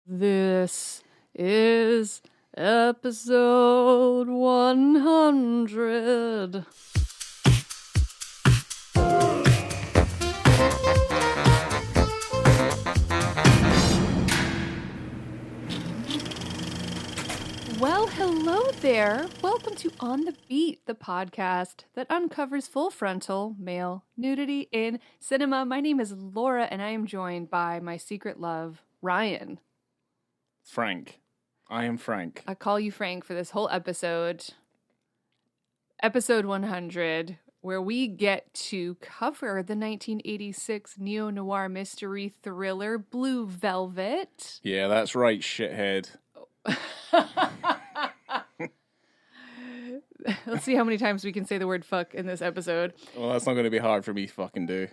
This is episode 100. Well, hello there. Welcome to On the Beat, the podcast that uncovers full frontal male nudity in cinema. My name is Laura, and I am joined by my secret love, Ryan. Frank. I am Frank. I call you Frank for this whole episode. Episode 100, where we get to cover the 1986 neo-noir mystery thriller Blue Velvet. Yeah, that's right, shithead. Let's see how many times we can say the word fuck in this episode. Well, that's not going to be hard for me to fucking do.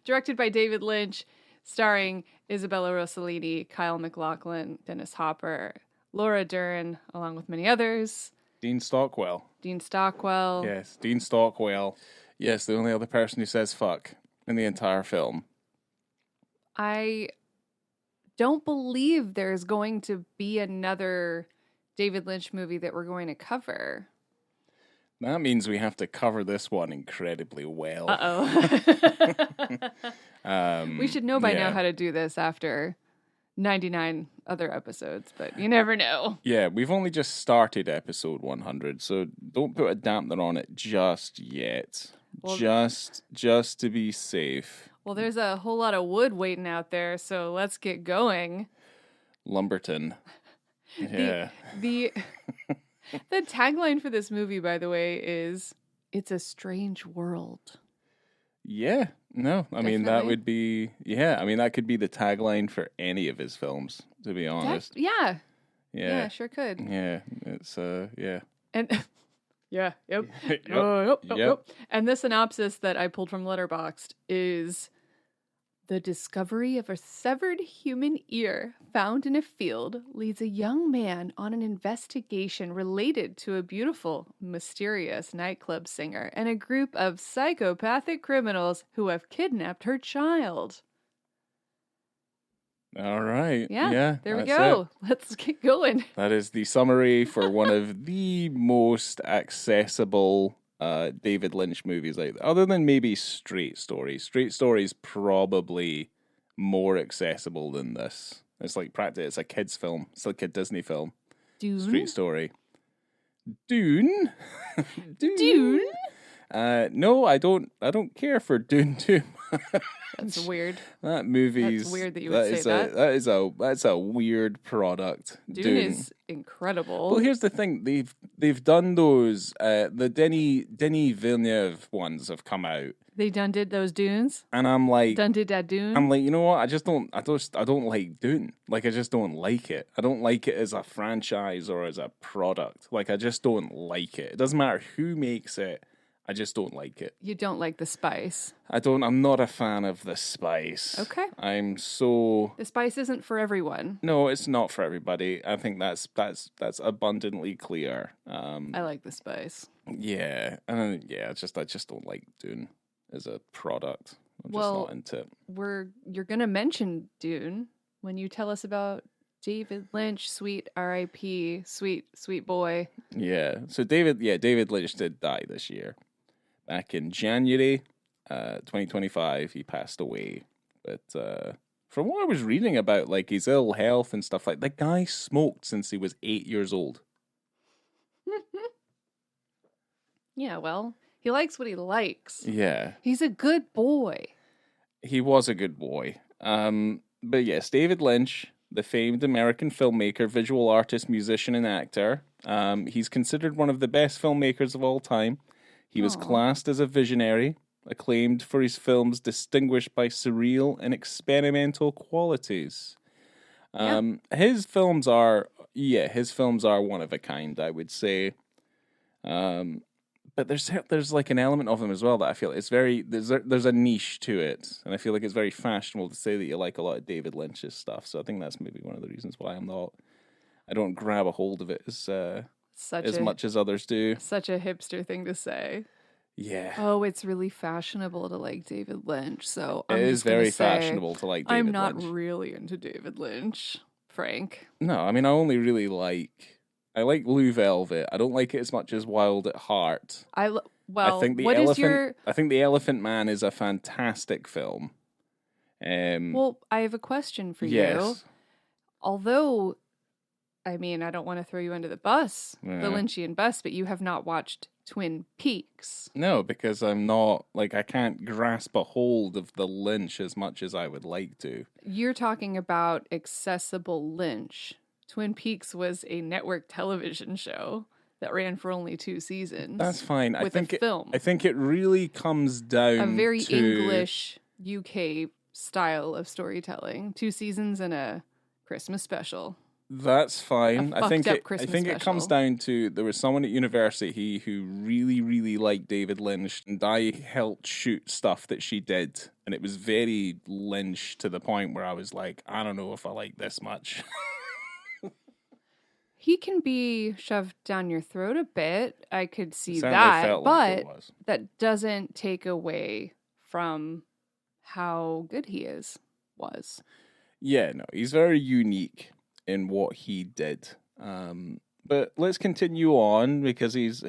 Directed by David Lynch, starring Isabella Rossellini, Kyle McLachlan, Dennis Hopper, Laura Dern, along with many others. Dean Stockwell. Dean Stockwell. Yes, Dean Stockwell. Yes, the only other person who says fuck in the entire film. I don't believe there's going to be another David Lynch movie that we're going to cover. That means we have to cover this one incredibly well. We should know by now how to do this after 99 other episodes, but you never know. Yeah, we've only just started episode 100, so don't put a dampener on it just yet. Well, just to be safe. Well, there's a whole lot of wood waiting out there, so let's get going. Lumberton. Yeah. The tagline for this movie, by the way, is "It's a strange world." Yeah. No, I mean, that would be, that could be the tagline for any of his films, to be honest. Yeah, sure could. Yeah, it's, yeah. And, yep. Yep. And the synopsis that I pulled from Letterboxd is: the discovery of a severed human ear found in a field leads a young man on an investigation related to a beautiful, mysterious nightclub singer and a group of psychopathic criminals who have kidnapped her child. All right. Yeah, there we go. Let's get going. That is the summary for one of the most accessible David Lynch movies, like other than maybe Straight Story. Straight Story is probably more accessible than this. It's like it's a kid's film. It's like a Disney film. Dune. Straight Story. Dune. Dune. No, I don't care for Dune too much. That's weird. That movie's. That's weird that you would say that. That's a weird product. Dune is incredible. Well, here's the thing: they've done those. The Denis Villeneuve ones have come out. They done did those Dunes, and I'm like, done did that Dune. I'm like, you know what? I don't like Dune. Like, I just don't like it. I don't like it as a franchise or as a product. Like, I just don't like it. It doesn't matter who makes it. I just don't like it. You don't like the spice. I'm not a fan of the spice. Okay. The spice isn't for everyone. No, it's not for everybody. I think that's abundantly clear. I like the spice. Yeah. I just don't like Dune as a product. I'm just not into it. You're gonna mention Dune when you tell us about David Lynch, sweet R.I.P., sweet boy. Yeah. So David Lynch did die this year. Back in January 2025, he passed away. But from what I was reading about, like, his ill health and stuff, like, the guy smoked since he was 8 years old. Yeah, well, he likes what he likes. Yeah. He's a good boy. He was a good boy. But yes, David Lynch, the famed American filmmaker, visual artist, musician, and actor. He's considered one of the best filmmakers of all time. He was classed as a visionary, acclaimed for his films distinguished by surreal and experimental qualities. His films are one of a kind, I would say. But there's like an element of them as well that I feel it's very there's a niche to it, and I feel like it's very fashionable to say that you like a lot of David Lynch's stuff. So I think that's maybe one of the reasons why I don't grab a hold of it as much as others do. Such a hipster thing to say. Yeah. Oh, it's really fashionable to like David Lynch. So it is very fashionable to like David Lynch. I'm not really into David Lynch. Frank. No, I mean, I like Blue Velvet. I don't like it as much as Wild at Heart. I think the Elephant Man is a fantastic film. Well, I have a question for you. Yes. Although, I mean, I don't want to throw you under the bus, Yeah. the Lynchian bus, but you have not watched Twin Peaks. No, because I'm not, I can't grasp a hold of the Lynch as much as I would like to. You're talking about accessible Lynch. Twin Peaks was a network television show that ran for only 2 seasons. That's fine. I think it really comes down a very to English UK style of storytelling. 2 seasons and a Christmas special. That's fine. I think it comes special. down to there was someone at university who really, really liked David Lynch, and I helped shoot stuff that she did, and it was very Lynch to the point where I was like, I don't know if I like this much. He can be shoved down your throat a bit. I could see Certainly that, felt but like it was. that doesn't take away from how good he was. Yeah, no, he's very unique in what he did. But let's continue on because the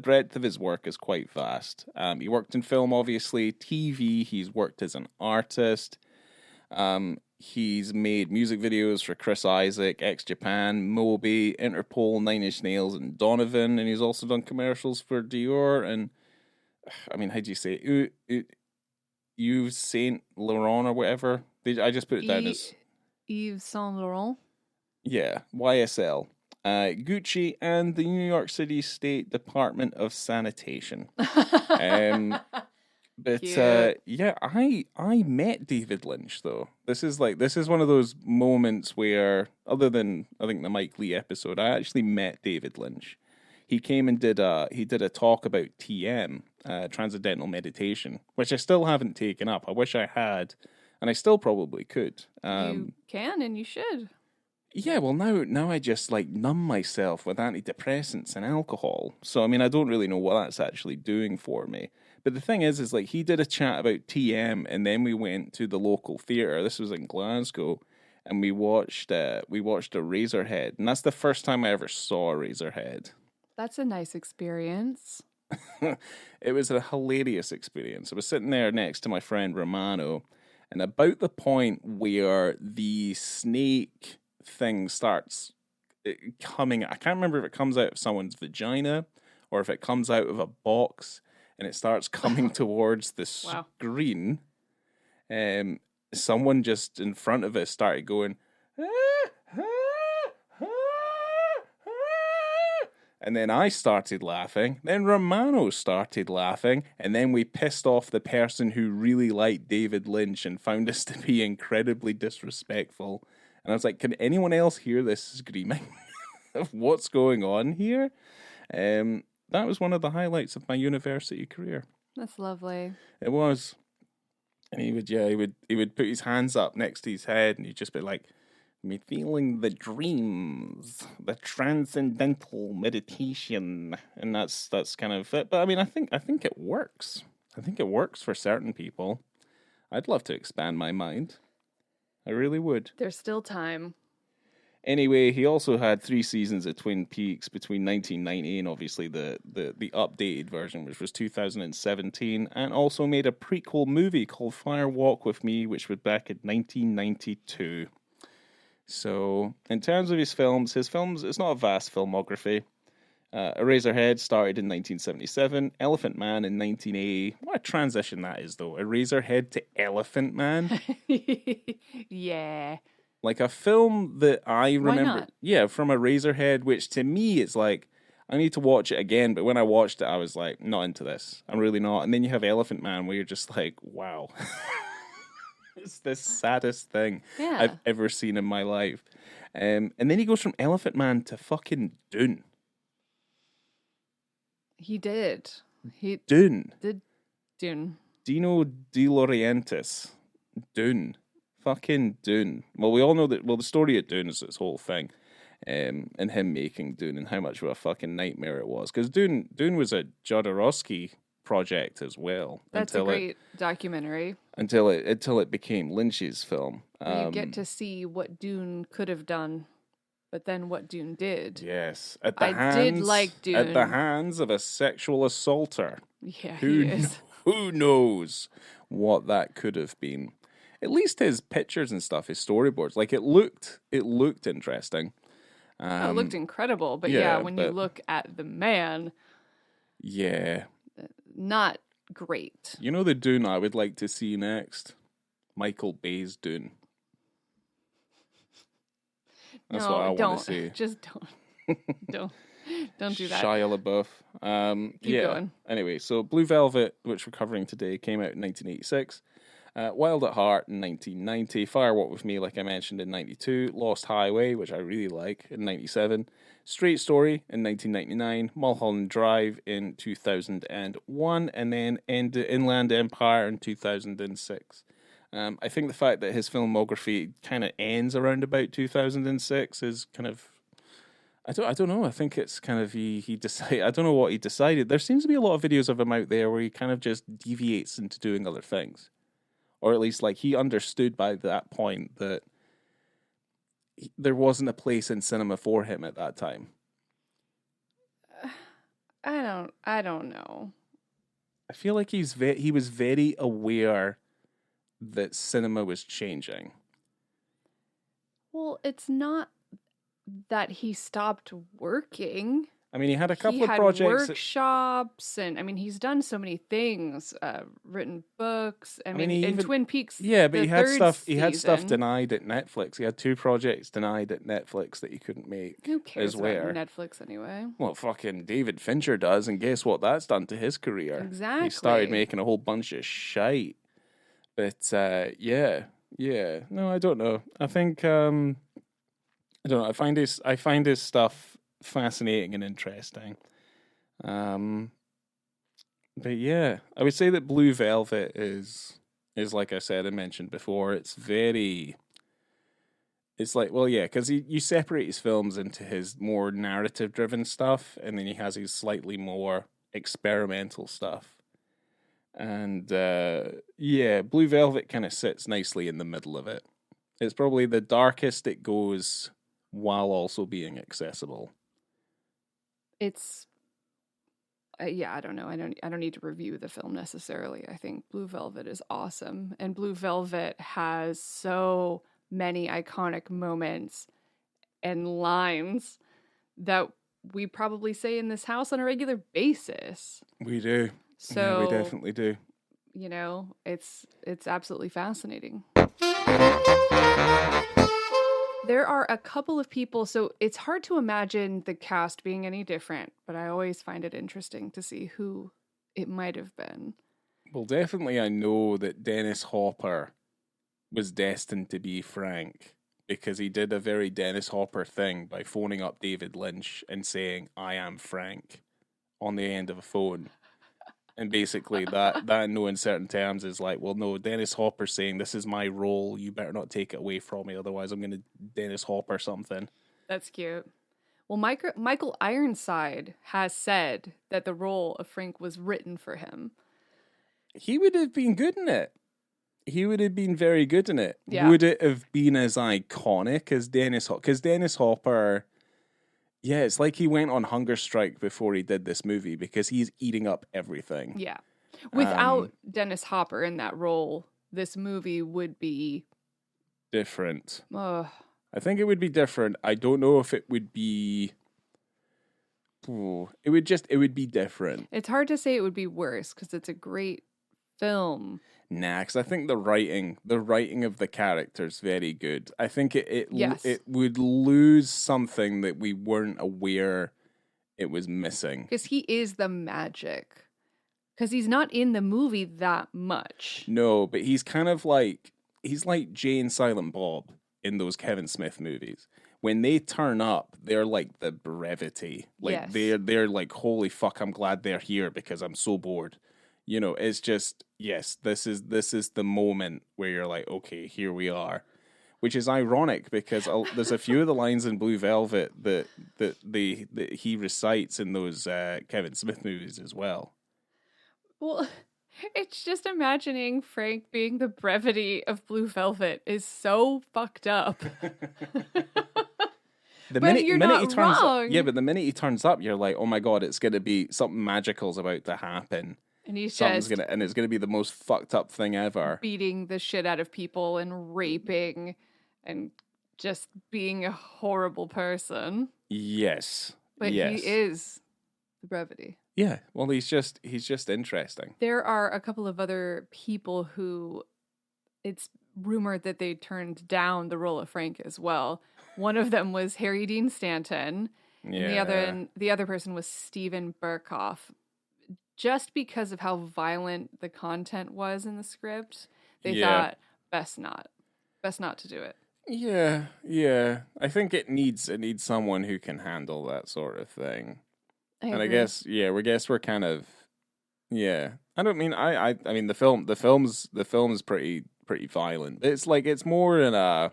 breadth of his work is quite vast. He worked in film, obviously, TV. He's worked as an artist. He's made music videos for Chris Isaak, X Japan, Moby, Interpol, Nine Inch Nails, and Donovan. And he's also done commercials for Dior and, how do you say it? Yves Saint Laurent or whatever. I just put it down as Yves Saint Laurent. Yeah, YSL, Gucci, and the New York City State Department of Sanitation. I met David Lynch though. This is one of those moments where, other than I think the Mike Lee episode, I actually met David Lynch. He came and did a talk about TM, Transcendental Meditation, which I still haven't taken up. I wish I had, and I still probably could. You can and you should. Yeah, well, now I just numb myself with antidepressants and alcohol. So, I don't really know what that's actually doing for me. But the thing is he did a chat about TM, and then we went to the local theatre. This was in Glasgow, and we watched a Razorhead, and that's the first time I ever saw a Razorhead. That's a nice experience. It was a hilarious experience. I was sitting there next to my friend Romano, and about the point where the snake thing starts coming, I can't remember if it comes out of someone's vagina or if it comes out of a box and it starts coming towards the screen. Someone just in front of us started going, and then I started laughing, then Romano started laughing, and then we pissed off the person who really liked David Lynch and found us to be incredibly disrespectful. And I was like, can anyone else hear this screaming of what's going on here? That was one of the highlights of my university career. That's lovely. It was. And he would put his hands up next to his head and he'd just be like, me feeling the dreams, the transcendental meditation, and that's kind of it. But I think it works. I think it works for certain people. I'd love to expand my mind. I really would. There's still time. Anyway, he also had 3 seasons of Twin Peaks between 1990 and obviously the updated version, which was 2017, and also made a prequel movie called Fire Walk With Me, which was back in 1992. So, in terms of his films, it's not a vast filmography. Eraserhead started in 1977, Elephant Man in 1980. What a transition that is, though. Eraserhead to Elephant Man. Yeah. Like a film that I remember. Why not? Yeah, from Eraserhead, which to me it's like, I need to watch it again. But when I watched it, I was like, not into this. I'm really not. And then you have Elephant Man, where you're just like, wow. It's the saddest thing I've ever seen in my life. And then he goes from Elephant Man to fucking Dune. He did. Dune. Did Dune. Dino De Laurentiis. Dune. Fucking Dune. Well, we all know that. Well, the story of Dune is this whole thing. And him making Dune and how much of a fucking nightmare it was. Because Dune was a Jodorowsky project as well. That's a great documentary. Until it became Lynch's film. Where you get to see what Dune could have done, but then what Dune did. Yes, I did like Dune. At the hands of a sexual assaulter. Yeah, he is. Who knows what that could have been? At least his pictures and stuff, his storyboards, like it looked interesting. It looked incredible, but when you look at the man, not great. You know the Dune I would like to see next? Michael Bay's Dune. That's what I want to see. Just don't do that. Shia LaBeouf. Keep going. Anyway, so Blue Velvet, which we're covering today, came out in 1986. Wild at Heart in 1990. Fire Walk With Me, like I mentioned, in 92. Lost Highway, which I really like, in 97. Straight Story in 1999. Mulholland Drive in 2001. And then Inland Empire in 2006. I think the fact that his filmography kind of ends around about 2006 is kind of, I don't know. I think it's kind of he decided. I don't know what he decided. There seems to be a lot of videos of him out there where he kind of just deviates into doing other things, or at least like he understood by that point that there wasn't a place in cinema for him at that time. I don't know. I feel like he was very aware that cinema was changing. Well, it's not that he stopped working. I mean, he had a couple of projects. Workshops, and I mean, he's done so many things, written books. I mean in Twin Peaks. Yeah, but he had stuff. He had stuff denied at Netflix. He had 2 projects denied at Netflix that he couldn't make. Who cares about Netflix anyway? Well, fucking David Fincher does, and guess what? That's done to his career. Exactly. He started making a whole bunch of shite. But no, I don't know. I think I don't know. I find his stuff fascinating and interesting. But yeah, I would say that Blue Velvet is like I said, I mentioned before. It's like, well, yeah, because you separate his films into his more narrative-driven stuff, and then he has his slightly more experimental stuff. And Blue Velvet kind of sits nicely in the middle of it. It's probably the darkest it goes while also being accessible. It's I don't know. I don't need to review the film necessarily. I think Blue Velvet is awesome, and Blue Velvet has so many iconic moments and lines that we probably say in this house on a regular basis. We do. So yeah, we definitely do. You know, it's absolutely fascinating. There are a couple of people, so it's hard to imagine the cast being any different, but I always find it interesting to see who it might have been. Well, definitely I know that Dennis Hopper was destined to be Frank, because he did a very Dennis Hopper thing by phoning up David Lynch and saying, "I am Frank," on the end of a phone. And basically that in no uncertain terms is like, well, no, Dennis Hopper's saying, this is my role, you better not take it away from me, otherwise I'm going to Dennis Hopper something. That's cute. Well, Michael Ironside has said that the role of Frank was written for him. He would have been good in it. He would have been very good in it. Yeah. Would it have been as iconic as Dennis Hopper? Because Dennis Hopper... Yeah, it's like he went on hunger strike before he did this movie, because he's eating up everything. Yeah. Without Dennis Hopper in that role, this movie would be... different. I think it would be different. I don't know if it would be... It would be different. It's hard to say it would be worse, because it's a great film. Nah, because I think the writing of the character's very good. I think it would lose something that we weren't aware it was missing. Because he is the magic. Because he's not in the movie that much. No, but he's kind of like, he's like Jay and Silent Bob in those Kevin Smith movies. When they turn up, they're like the brevity. Like they're like, holy fuck, I'm glad they're here because I'm so bored. You know, it's just, yes, this is the moment where you're like, okay, here we are. Which is ironic, because there's a few of the lines in Blue Velvet that he recites in those Kevin Smith movies as well. Well, it's just imagining Frank being the brevity of Blue Velvet is so fucked up. The But you're minute he not turns up, wrong. yeah, but the minute he turns up, you're like, oh my god, it's gonna be something magical's about to happen. And he's Something's just and it's gonna be the most fucked up thing ever. beating the shit out of people and raping and just being a horrible person. Yes. But yes. he is the brevity. Yeah. Well, he's just interesting. There are a couple of other people who it's rumored that they turned down the role of Frank as well. One of them was Harry Dean Stanton, Yeah. and the other person was Stephen Burkhoff. Just because of how violent the content was in the script, they thought best not to do it. Yeah, yeah. I think it needs someone who can handle that sort of thing. I guess we're kind of I don't mean I mean the film's pretty violent. It's more in a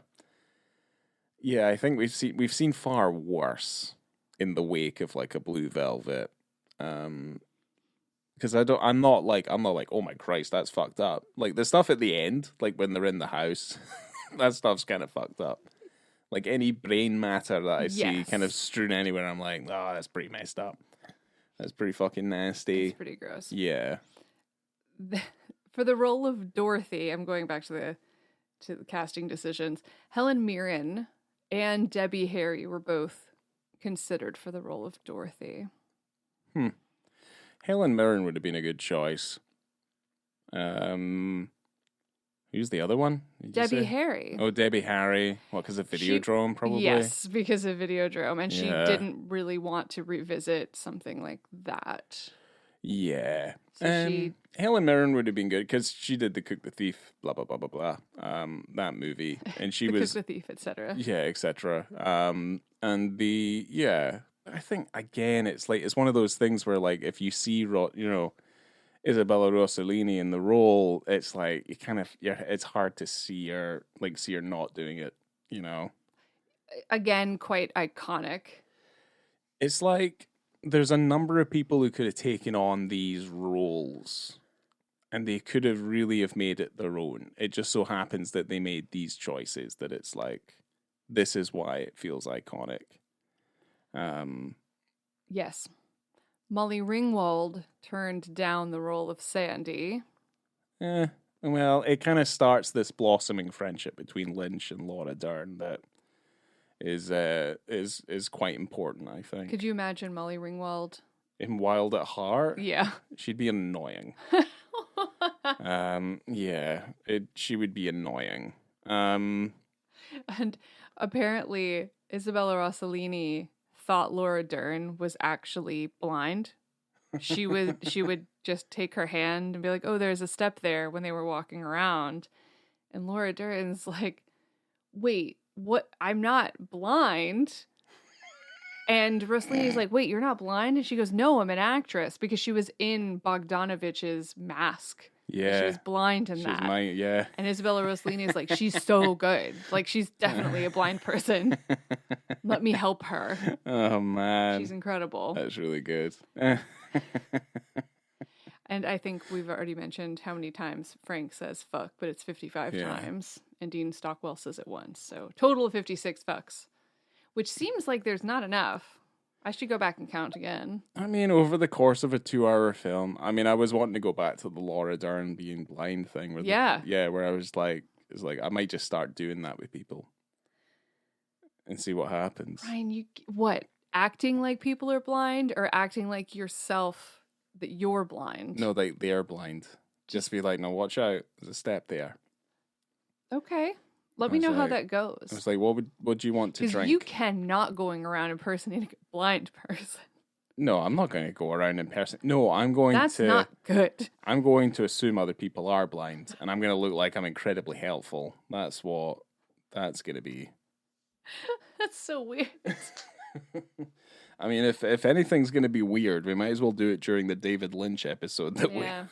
I think we've seen far worse in the wake of like a Blue Velvet. Because I'm not like oh my Christ, that's fucked up. Like the stuff at the end, like when they're in the house, that stuff's kind of fucked up. Like any brain matter that I see kind of strewn anywhere, I'm like, oh, that's pretty messed up. That's pretty fucking nasty. It's pretty gross. Yeah. For the role of Dorothy, I'm going back to the casting decisions. Helen Mirren and Debbie Harry were both considered for the role of Dorothy. Helen Mirren would have been a good choice. Who's the other one? Debbie Harry. Oh, Debbie Harry. What, because of Videodrome, probably? Yes, because of Videodrome. And she didn't really want to revisit something like that. Yeah. So Helen Mirren would have been good because she did The Cook the Thief, blah, blah, blah, blah, blah. That movie. And she was... Cook the Thief, etc. Yeah, etc. I think, again, it's one of those things where, like, if you see, Isabella Rossellini in the role, it's like you kind of it's hard to see her not doing it, Again, quite iconic. It's like there's a number of people who could have taken on these roles and they could have really have made it their own. It just so happens that they made these choices that it's like, this is why it feels iconic. Yes. Molly Ringwald turned down the role of Sandy. Well, it kind of starts this blossoming friendship between Lynch and Laura Dern that is quite important, I think. Could you imagine Molly Ringwald in Wild at Heart? Yeah. She'd be annoying. She would be annoying. And apparently Isabella Rossellini thought Laura Dern was actually blind. She would just take her hand and be like, oh, there's a step there when they were walking around. And Laura Dern's like, wait, what? I'm not blind. And Rossellini's like, wait, you're not blind? And she goes, no, I'm an actress, because she was in Bogdanovich's Mask. Yeah. She was blind in that. And Isabella Rossellini is like, she's so good. Like, she's definitely a blind person. Let me help her. Oh, man. She's incredible. That's really good. And I think we've already mentioned how many times Frank says fuck, but it's 55 times. And Dean Stockwell says it once. So total of 56 fucks, which seems like there's not enough. I should go back and count again. I mean, over the course of a 2-hour film, I was wanting to go back to the Laura Dern being blind thing. Where I was like, I might just start doing that with people and see what happens. Ryan, what? Acting like people are blind or acting like yourself that you're blind? No, they are blind. Just be like, no, watch out. There's a step there. Okay. Let me know how that goes. I was like, what do you want to drink? Because you cannot going around impersonating a blind person. No, I'm not going to go around impersonating. No, I'm going to... That's not good. I'm going to assume other people are blind, and I'm going to look like I'm incredibly helpful. That's what that's going to be. That's so weird. I mean, if anything's going to be weird, we might as well do it during the David Lynch episode that we have.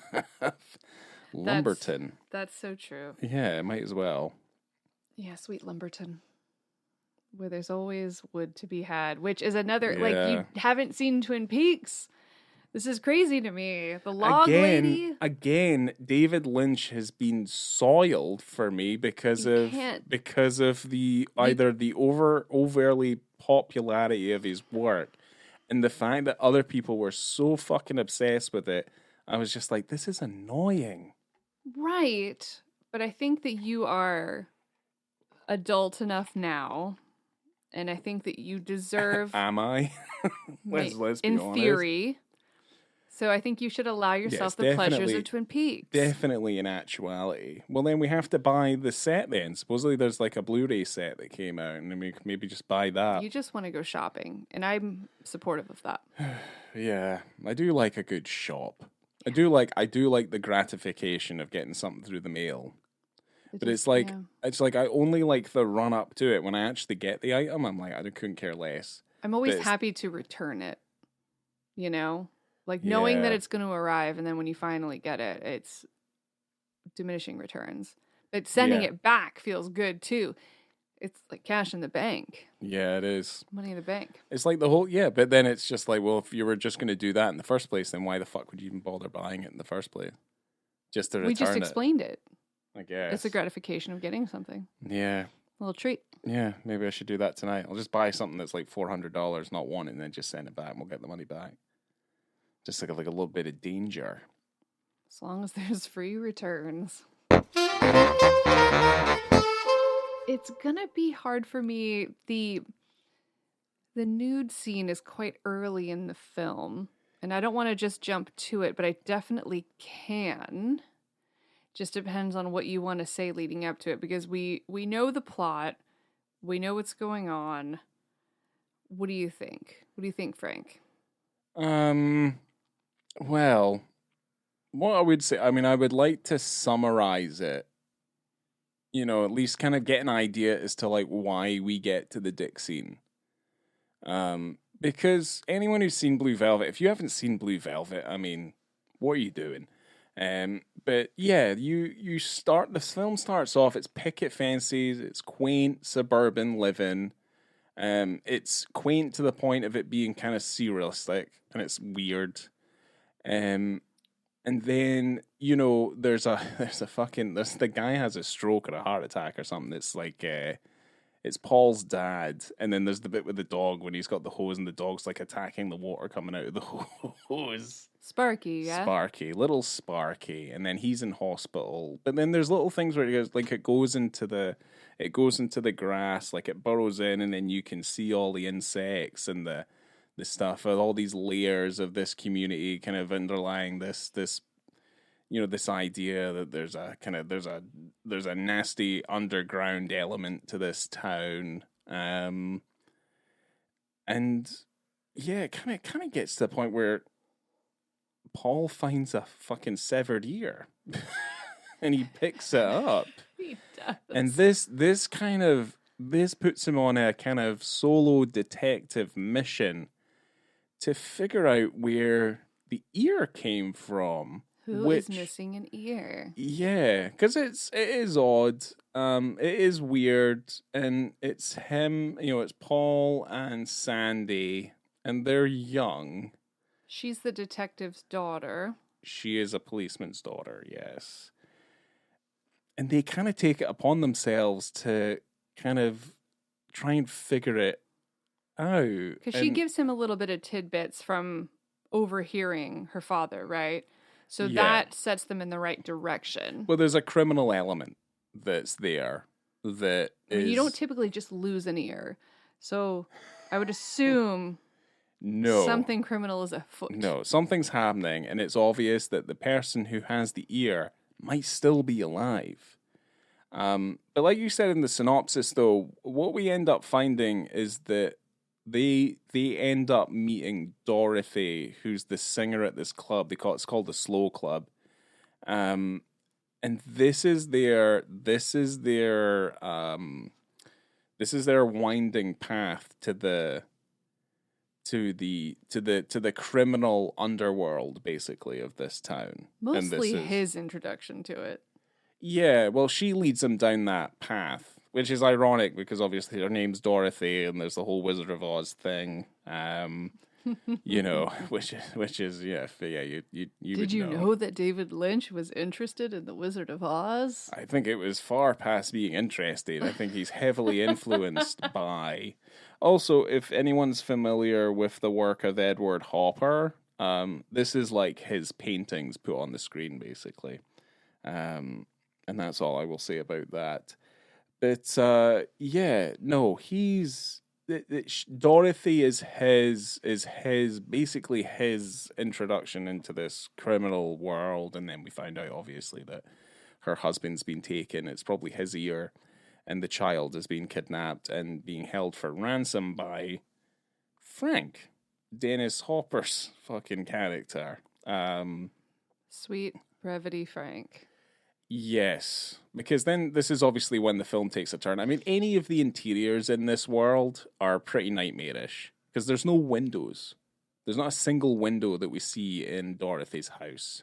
Lumberton. That's so true. Yeah, might as well. Yeah, sweet Lumberton. Where there's always wood to be had, which is another, like, you haven't seen Twin Peaks. This is crazy to me. The log lady. Again, David Lynch has been soiled for me because of the either the overly popularity of his work and the fact that other people were so fucking obsessed with it. I was just like, this is annoying. Right. But I think that you are adult enough now, and I think that you deserve... Am I? let's be in honest. Theory. So I think you should allow yourself the pleasures of Twin Peaks. Definitely in actuality. Well, then we have to buy the set then. Supposedly there's like a Blu-ray set that came out, and we could maybe just buy that. You just want to go shopping, and I'm supportive of that. Yeah, I do like a good shop. I do like the gratification of getting something through the mail. It's like I only like the run up to it. When I actually get the item, I'm like, I couldn't care less. I'm always happy to return it. You know, like knowing that it's going to arrive, and then when you finally get it, it's diminishing returns. But sending it back feels good too. It's like cash in the bank. Yeah, it is. Money in the bank. It's like the whole, but then it's just like, well, if you were just going to do that in the first place, then why the fuck would you even bother buying it in the first place? Just to return it. We just explained it. I guess. It's a gratification of getting something. Yeah. A little treat. Yeah, maybe I should do that tonight. I'll just buy something that's like $400, not one, and then just send it back and we'll get the money back. Just like a little bit of danger. As long as there's free returns. It's gonna be hard for me. The nude scene is quite early in the film, and I don't want to just jump to it, but I definitely can. Just depends on what you want to say leading up to it, because we know the plot, we know what's going on. What do you think? What do you think, Frank? Well, what I would say, I mean, I would like to summarize it. You know, at least kind of get an idea as to like why we get to the dick scene. Because anyone who's seen Blue Velvet, if you haven't seen Blue Velvet, I mean, what are you doing? But yeah, you start, the film starts off, it's picket fences, it's quaint suburban living. It's quaint to the point of it being kind of surrealistic, and it's weird. And then, you know, there's the guy has a stroke or a heart attack or something. It's like, it's Paul's dad. And then there's the bit with the dog when he's got the hose and the dog's like attacking the water coming out of the hose. Sparky, yeah. Little Sparky. And then he's in hospital. But then there's little things where it goes, like it goes into the grass, like it burrows in, and then you can see all the insects and the stuff, all these layers of this community kind of underlying this you know, this idea that there's a nasty underground element to this town. And yeah, it kind of gets to the point where Paul finds a fucking severed ear and he picks it up. He does. And this puts him on a kind of solo detective mission to figure out where the ear came from. Who is missing an ear? Yeah, because it is odd. It is weird, and it's him. You know, it's Paul and Sandy, and they're young. She's the detective's daughter. She is a policeman's daughter. Yes, and they kind of take it upon themselves to kind of try and figure it out. Because she gives him a little bit of tidbits from overhearing her father, right? So that sets them in the right direction. Well, there's a criminal element that's there that is... You don't typically just lose an ear. So I would assume something criminal is afoot. No, something's happening, and it's obvious that the person who has the ear might still be alive. But like you said in the synopsis, though, what we end up finding is that they end up meeting Dorothy, who's the singer at this club. It's called the Slow Club. And this is their winding path to the criminal underworld, basically, of this town. Mostly his introduction to it. Yeah, well, she leads him down that path. Which is ironic because obviously her name's Dorothy and there's the whole Wizard of Oz thing. You know, which is you Did would you know. know that David Lynch was interested in The Wizard of Oz? I think it was far past being interested. I think he's heavily influenced by. Also, if anyone's familiar with the work of Edward Hopper, this is like his paintings put on the screen, basically. And that's all I will say about that. But no, Dorothy is his basically his introduction into this criminal world, and then we find out obviously that her husband's been taken. It's probably his ear, and the child is being kidnapped and being held for ransom by Frank, Dennis Hopper's fucking character. Sweet brevity, Frank. Yes, because then this is obviously when the film takes a turn. I mean, any of the interiors in this world are pretty nightmarish because there's no windows. There's not a single window that we see in Dorothy's house.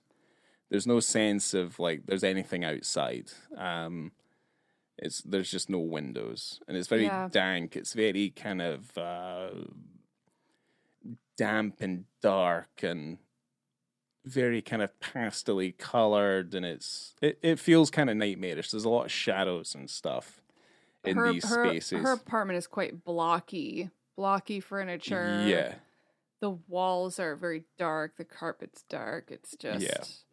There's no sense of like there's anything outside. There's just no windows, and it's very dank. It's very kind of damp and dark and very kind of pastel-y colored, and it feels kind of nightmarish. There's a lot of shadows and stuff in these spaces. Her apartment is quite blocky furniture. Yeah. The walls are very dark. The carpet's dark. It's just...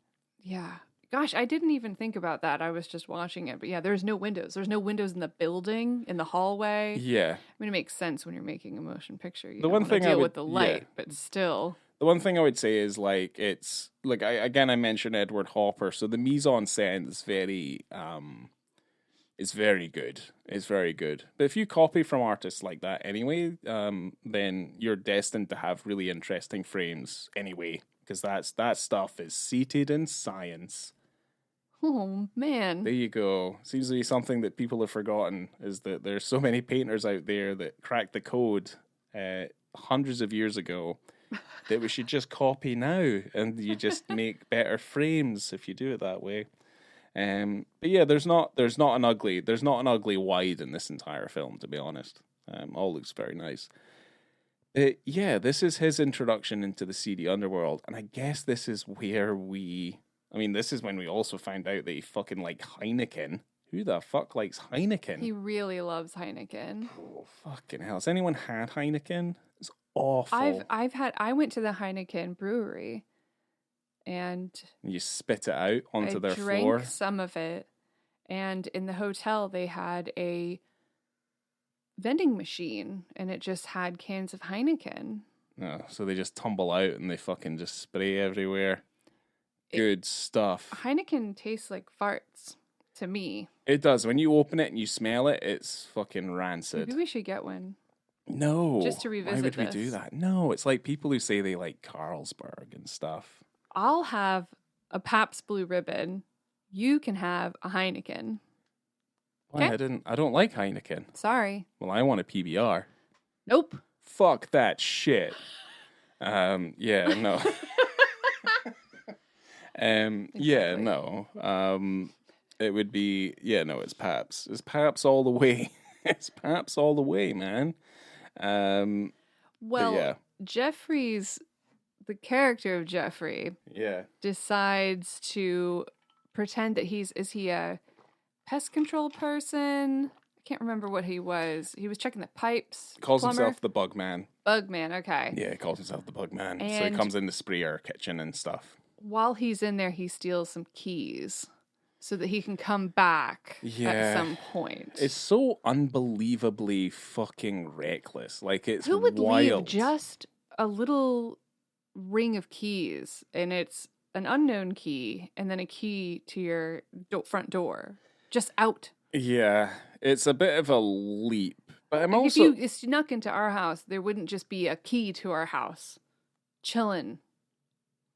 Yeah. Gosh, I didn't even think about that. I was just watching it. But yeah, there's no windows. There's no windows in the building, in the hallway. Yeah. I mean, it makes sense when you're making a motion picture. You The don't one wanna thing I deal would- with the light, yeah. but still... The one thing I would say is like it's like I mentioned Edward Hopper, so the mise en scène is very good. It's very good. But if you copy from artists like that anyway, then you're destined to have really interesting frames anyway, because that stuff is seated in science. Oh, man. There you go. Seems to be something that people have forgotten is that there's so many painters out there that cracked the code hundreds of years ago that we should just copy now, and you just make better frames if you do it that way. But yeah, there's not an ugly wide in this entire film, to be honest. All looks very nice. Yeah, this is his introduction into the seedy underworld, and I guess this is where this is when we also find out that he fucking liked Heineken. Who the fuck likes Heineken? He really loves Heineken. Oh, fucking hell. Has anyone had Heineken? It's awful. I went to the Heineken brewery and you spit it out onto their floor. I drank some of it, and in the hotel they had a vending machine and it just had cans of Heineken. No, so they just tumble out and they fucking just spray everywhere. Good stuff. Heineken tastes like farts to me. It does. When you open it and you smell it, it's fucking rancid. Maybe we should get one. No. Just to revisit Why would this. we do that? No, it's like people who say they like Carlsberg and stuff. I'll have a Pabst Blue Ribbon. You can have a Heineken. Why? Okay. I don't like Heineken. Sorry. Well, I want a PBR. Nope. Fuck that shit. Yeah, no. Yeah, no. It would be, no, it's Pabst. It's Pabst all the way. It's Pabst all the way, man. Well, yeah. the character of Jeffrey decides to pretend that is he a pest control person? I can't remember what he was. He was checking the pipes. Calls himself the Bug Man. Bug Man, okay. Yeah, he calls himself the Bug Man. So he And comes in the sprayer kitchen and stuff. while he's in there, he steals some keys so that he can come back at some point. It's so unbelievably fucking reckless. Like, it's Who would wild. leave just a little ring of keys, and it's an unknown key, and then a key to your front door, just out? Yeah, it's a bit of a leap. But I'm Like also... if you snuck into our house, there wouldn't just be a key to our house chilling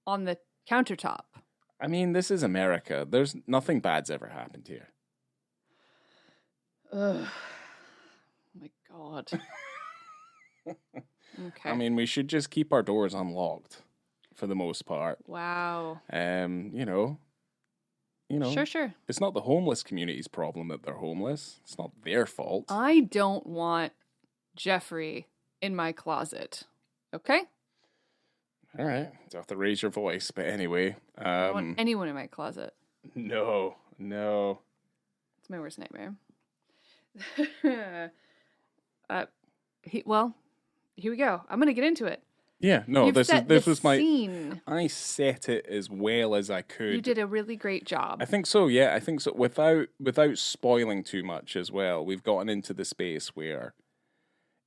on the countertop. I mean, this is America. There's nothing bad's ever happened here. Ugh. Oh my God. Okay. I mean, we should just keep our doors unlocked for the most part. Wow. You know. Sure. It's not the homeless community's problem that they're homeless. It's not their fault. I don't want Jeffrey in my closet. Okay? All right. So I have to raise your voice. But anyway. I don't want anyone in my closet. No. It's my worst nightmare. Here we go. I'm going to get into it. Yeah, no, this was my scene. I set it as well as I could. You did a really great job. I think so, yeah. I think so. Without spoiling too much as well, we've gotten into the space where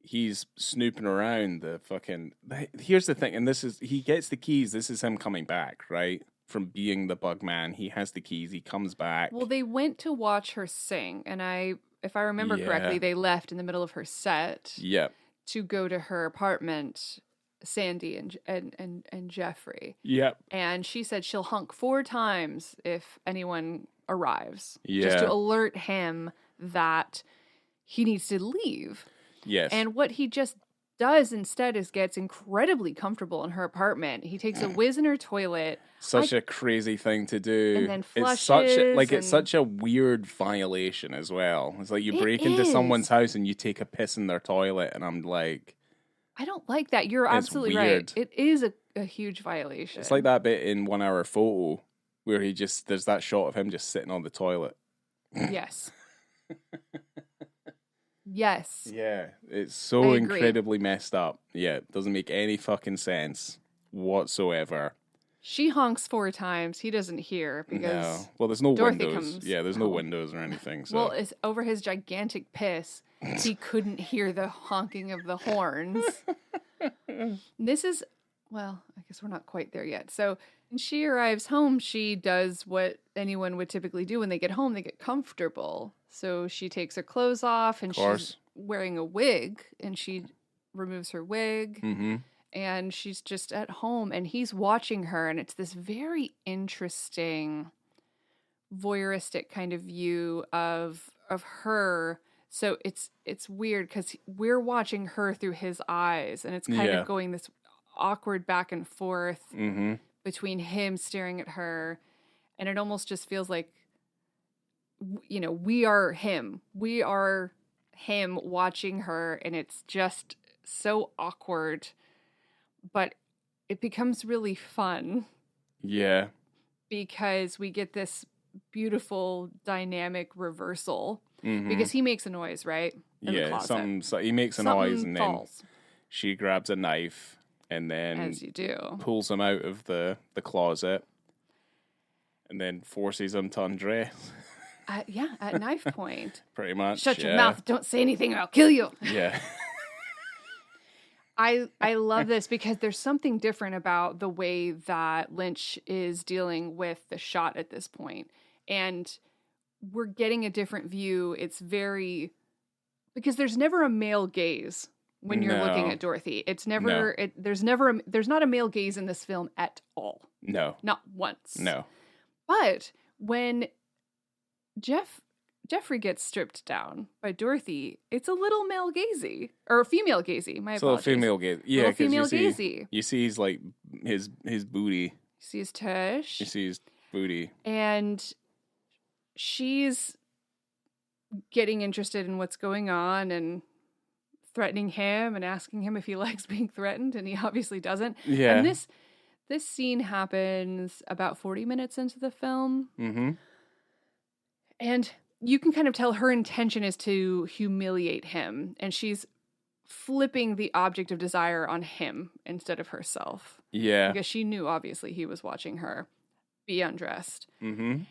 he's snooping around the fucking... Here's the thing, and he gets the keys. This is him coming back, right? From being the bug man. He has the keys. He comes back. Well, they went to watch her sing, and if I remember correctly, they left in the middle of her set to go to her apartment... Sandy and Jeffrey. Yep. And she said she'll honk 4 times if anyone arrives. Yeah. Just to alert him that he needs to leave. Yes. And what he just does instead is gets incredibly comfortable in her apartment. He takes a whiz in her toilet. Such a crazy thing to do. And then flushes. It's such a weird violation as well. It's like you break into someone's house and you take a piss in their toilet, and I'm like... I don't like that. You're absolutely right. It is a huge violation. It's like that bit in 1 Hour Photo where there's that shot of him just sitting on the toilet. Yes. Yes. Yeah. It's so incredibly messed up. Yeah. It doesn't make any fucking sense whatsoever. She honks 4 times. He doesn't hear because there's no Dorothy windows. There's no windows or anything. So. Well, it's over his gigantic piss. He couldn't hear the honking of the horns. This is, well, I guess we're not quite there yet. So when she arrives home, she does what anyone would typically do when they get home. They get comfortable. So she takes her clothes off and she's wearing a wig, and she removes her wig. Mm-hmm. And she's just at home, and he's watching her, and it's this very interesting voyeuristic kind of view of her. So it's weird because we're watching her through his eyes, and it's kind of going this awkward back and forth between him staring at her, and it almost just feels like, we are him. We are him watching her, and it's just so awkward. But it becomes really fun. Yeah. Because we get this beautiful dynamic reversal. Mm-hmm. Because he makes a noise, right? In the closet. He makes a noise, and falls. Then she grabs a knife and then as you do, pulls him out of the closet and then forces him to undress. At knife point. Pretty much. Shut your mouth. Don't say anything or I'll kill you. Yeah. I love this because there's something different about the way that Lynch is dealing with the shot at this point. And we're getting a different view. It's very... Because there's never a male gaze when you're looking at Dorothy. It's never... No. There's not a male gaze in this film at all. No. Not once. No. But when Jeffrey gets stripped down by Dorothy, it's a little male gazy. Or female gazy, my apologies. It's a little female gazy. Yeah, little female gazy. You see his, like, his booty. You see his tush. You see his booty. And she's getting interested in what's going on and threatening him and asking him if he likes being threatened, and he obviously doesn't. Yeah. And this scene happens about 40 minutes into the film. Mm-hmm. And you can kind of tell her intention is to humiliate him, and she's flipping the object of desire on him instead of herself. Yeah. Because she knew, obviously, he was watching her be undressed. Mm-hmm.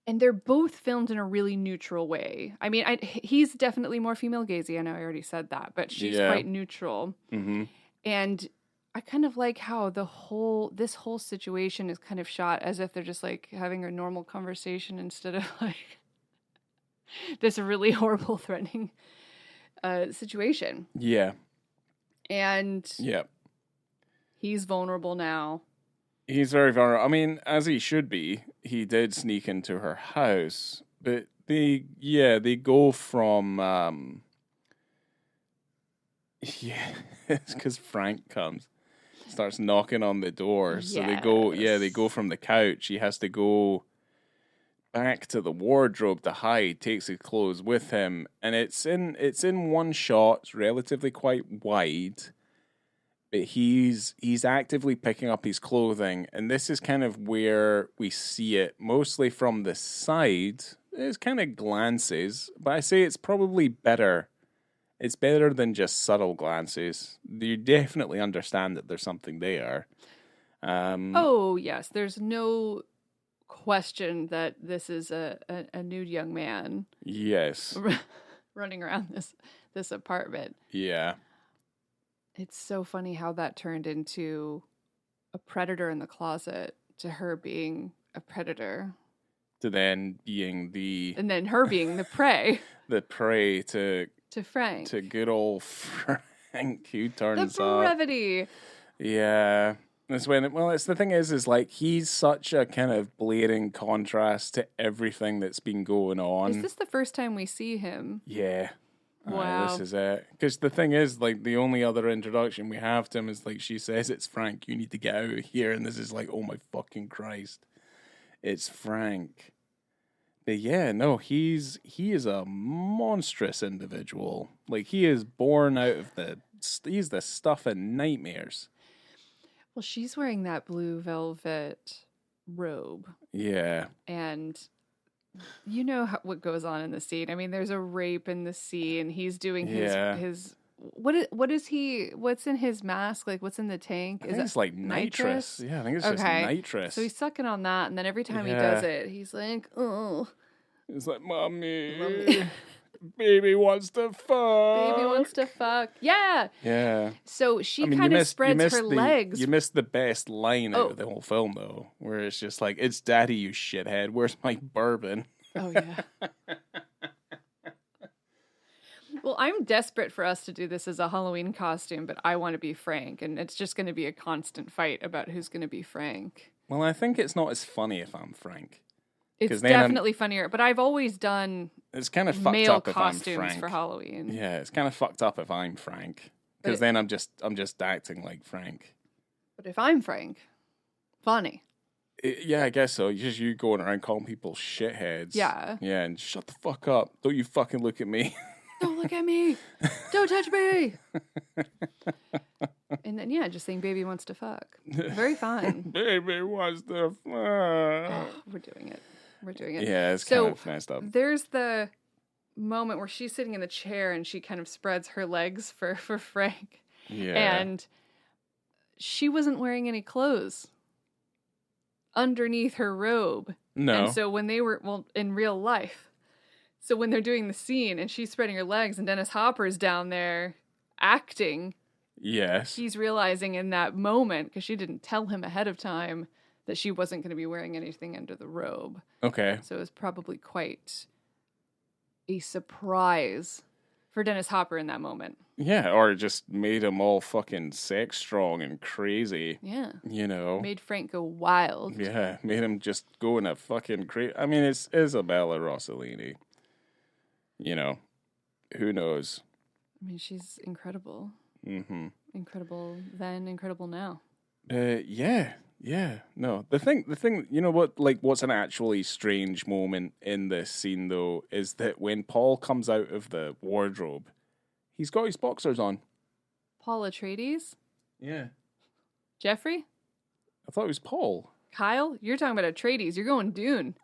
And they're both filmed in a really neutral way. I mean, he's definitely more female gazy. I know I already said that, but she's quite neutral. Mm-hmm. And I kind of like how this whole situation is kind of shot as if they're just like having a normal conversation instead of like this really horrible, threatening situation. Yeah. And he's vulnerable now. He's very vulnerable. I mean, as he should be. He did sneak into her house, but they go from it's because Frank starts knocking on the door. So they go from the couch. He has to go back to the wardrobe to hide, takes his clothes with him, and it's in one shot. It's relatively quite wide, but he's actively picking up his clothing, and this is kind of where we see it mostly from the side. It's kind of glances, but I say it's probably better. It's better than just subtle glances. You definitely understand that there's something there. Oh, yes. There's no question that this is a nude young man. Yes. Running around this apartment. Yeah. It's so funny how that turned into a predator in the closet to her being a predator. To then being the... And then her being the prey. The prey to Frank. To good old Frank, who turns the up. brevity. Yeah. That's when, it's the thing is like, he's such a kind of blaring contrast to everything that's been going on. Is this the first time we see him? Yeah. Wow. This is it. Because the thing is, like, the only other introduction we have to him is, like, she says, it's Frank, you need to get out of here. And this is like, oh my fucking Christ. It's Frank. But yeah, no, he is a monstrous individual. Like, he is born out of he's the stuff of nightmares. Well, she's wearing that blue velvet robe. Yeah. And you know what goes on in the scene. I mean, there's a rape in the scene. He's doing his what's in his mask? Like, what's in the tank? I think it's like nitrous. Yeah, I think it's just nitrous. So he's sucking on that, and then every time he does it, he's like, oh. He's like, Mommy. Baby wants to fuck. Baby wants to fuck. Yeah. Yeah. So she kind of spreads her legs. You missed the best line out of the whole film, though, where it's just like, it's Daddy, you shithead. Where's my bourbon? Oh, yeah. Well, I'm desperate for us to do this as a Halloween costume, but I want to be Frank, and it's just going to be a constant fight about who's going to be Frank. Well, I think it's not as funny if I'm Frank. It's definitely funnier, but I've always done it's kind of fucked male up if I'm costumes Frank. for Halloween. Yeah, it's kind of fucked up if I'm Frank, because then I'm just acting like Frank. But if I'm Frank, funny. Yeah, I guess so. Just you going around calling people shitheads. Yeah. Yeah, and shut the fuck up. Don't you fucking look at me. Don't look at me. Don't touch me. And then, just saying baby wants to fuck. Very fun. Baby wants to fuck. Oh, we're doing it. Yeah, it's kind of messed up. There's the moment where she's sitting in the chair and she kind of spreads her legs for Frank. Yeah. And she wasn't wearing any clothes underneath her robe. No. And so when they were, in real life, so when they're doing the scene and she's spreading her legs and Dennis Hopper's down there acting. Yes. He's realizing in that moment, because she didn't tell him ahead of time, that she wasn't going to be wearing anything under the robe. Okay. So it was probably quite a surprise for Dennis Hopper in that moment. Yeah, or it just made him all fucking sex strong and crazy. Yeah. You know. Made Frank go wild. Yeah, made him just go in a fucking crazy. I mean, it's Isabella Rossellini. You know, who knows? I mean, she's incredible. Mm-hmm. Incredible then, incredible now. Yeah. No, the thing, you know what? Like, what's an actually strange moment in this scene though is that when Paul comes out of the wardrobe, he's got his boxers on. Paul Atreides? Yeah. Jeffrey? I thought it was Paul. Kyle? You're talking about Atreides. You're going Dune.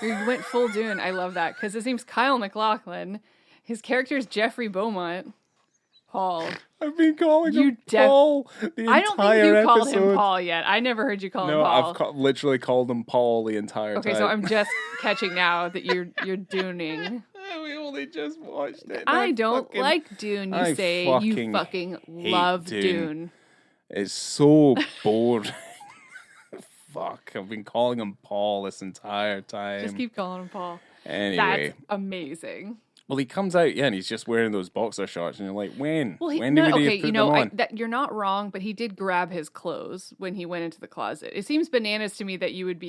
You went full Dune. I love that because his name's Kyle McLachlan. His character's Jeffrey Beaumont. Paul. I've been calling him Paul the entire I don't think you called episode. him Paul yet. I never heard you call him Paul. No, I've literally called him Paul the entire time. Okay, so I'm just catching now that you're Duning. We only just watched it. I don't like Dune. You say you fucking love Dune. It's so boring. Fuck, I've been calling him Paul this entire time. Just keep calling him Paul. Anyway. That's amazing. Well, he comes out, and he's just wearing those boxer shorts, and you're like, when? Well, when did he put them on? You're not wrong, but he did grab his clothes when he went into the closet. It seems bananas to me that you would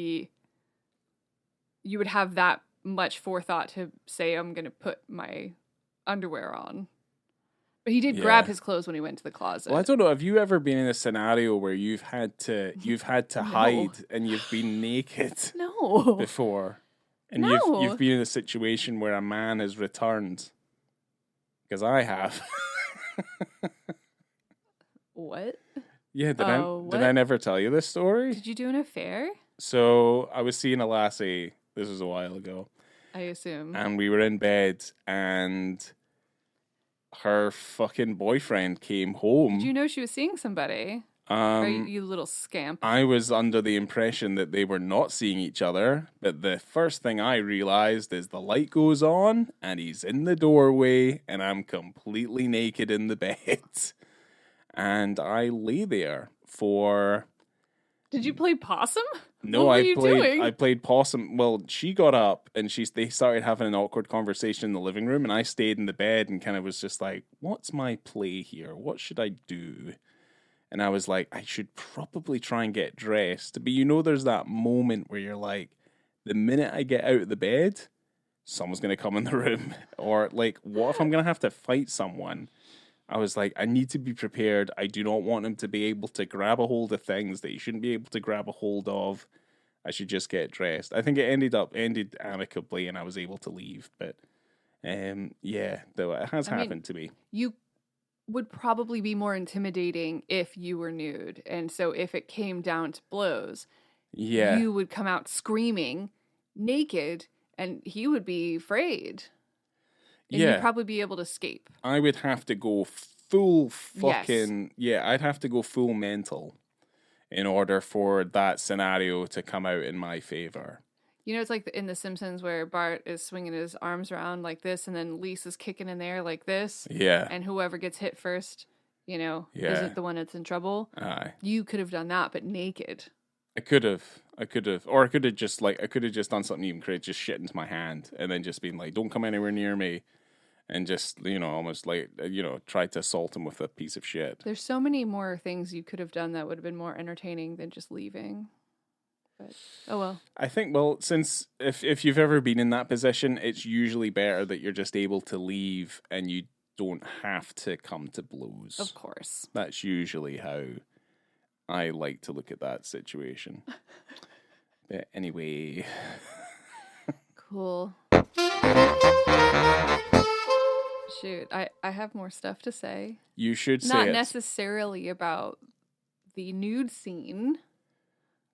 have that much forethought to say, I'm going to put my underwear on. But he did grab his clothes when he went to the closet. Well, I don't know. Have you ever been in a scenario where you've had to hide and you've been naked? No. Before? And no. you've been in a situation where a man has returned. Because I have. What? Yeah, Oh, did I what? never tell you this story? Did you do an affair? So I was seeing a lassie. This was a while ago, I assume. and we were in bed, and her fucking boyfriend came Did you home. know she was seeing somebody? Or Um, you little scamp? I was under the impression that they were not seeing each other, but the first thing I realized is the light goes on, and he's in the doorway, and I'm completely naked in the bed, and I lay there for. Did you play possum? No, What were you doing? I played possum. Well, she got up and they started having an awkward conversation in the living room, and I stayed in the bed and kind of was just like, "What's my play here? What should I do?" And I was like, "I should probably try and get dressed." But there's that moment where you're like, "The minute I get out of the bed, someone's gonna come in the room," or like, "What if I'm gonna have to fight someone?" I was like, I need to be prepared. I do not want him to be able to grab a hold of things that he shouldn't be able to grab a hold of. I should just get dressed. I think it ended amicably, and I was able to leave. But yeah, though it has happened to me. You would probably be more intimidating if you were nude. And so if it came down to blows, Yeah, you would come out screaming naked and he would be afraid. And you'd yeah. probably be able to escape. I would have to go full Yes. fucking I'd have to go full mental in order for that scenario to come out in my favor. You know, it's like in The Simpsons where Bart is swinging his arms around like this and then Lisa's kicking in there like this. Yeah, And whoever gets hit first, Yeah. isn't the one that's in trouble. aye. You could have done that, but naked. I could have, or I could have just done something even crazy, just shit into my hand, and then just been like, "Don't come anywhere near me," and just almost like tried to assault him with a piece of shit. There's so many more things you could have done that would have been more entertaining than just leaving. But oh well. I think, since if you've ever been in that position, it's usually better that you're just able to leave and you don't have to come to blows. Of course. That's usually how I like to look at that situation. But anyway. Cool. Shoot, I have more stuff to say. You should say Not it. necessarily about the nude scene.